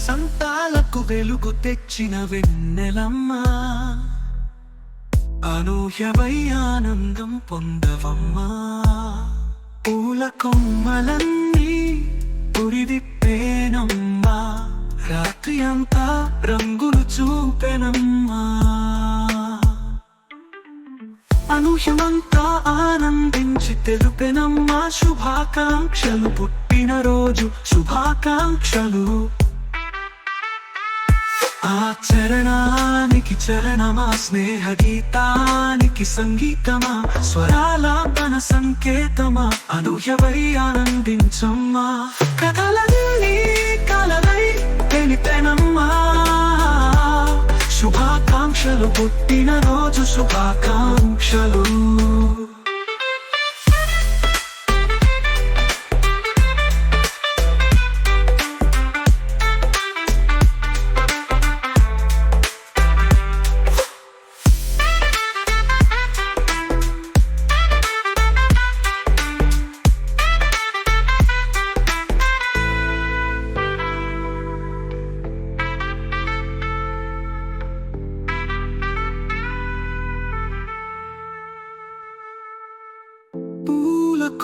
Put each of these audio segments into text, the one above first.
వసంతాలకు వెలుగు తెచ్చిన వెన్నెలమ్మ, అనూహ్యమై ఆనందం పొందవమ్మా. పూల కొమ్మలన్నీ పురిదిప్పేనమ్మా, రాత్రి అంతా రంగులు చూపెనమ్మా. అనూహ్యమంతా ఆనందించి తెలుపెనమ్మా, శుభాకాంక్షలు పుట్టినరోజు శుభాకాంక్షలు. ఆచరణానికి చరణమా, స్నేహ గీతానికి సంగీతమా, స్వరాలాపన సంకేతమా, అనూహ్యమై ఆనందించమ్మా. కథలన్నీ కలలై తెలిపెనమ్మా, శుభాకాంక్షలు పుట్టినరోజు శుభాకాంక్షలు.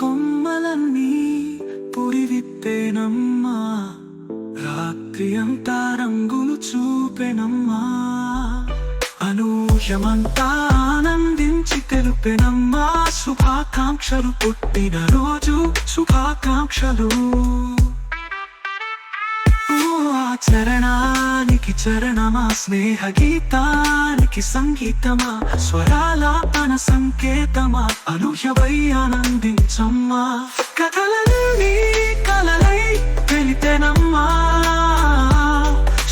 కొమ్మలన్నీ పురివిప్పేనమ్మా, రాత్రి అంతా రంగులు చూపెనమ్మా. అనూహ్యమంతా ఆనందించి తెలుపెనమ్మా, శుభాకాంక్షలు పుట్టినరోజు శుభాకాంక్షలు. ఆచరణానికి చరణమా, స్నేహ గీతానికి సంగీతమా, స్వరాలాపన సంకేతమా, అనూహ్యమై ఆనందించమ్మా. కథలన్నీ కలలై తెలిపెనమ్మా,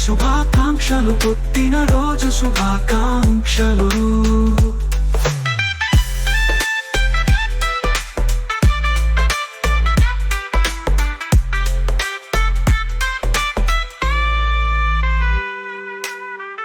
శుభాకాంక్షలు పుట్టినరోజు శుభాకాంక్షలు.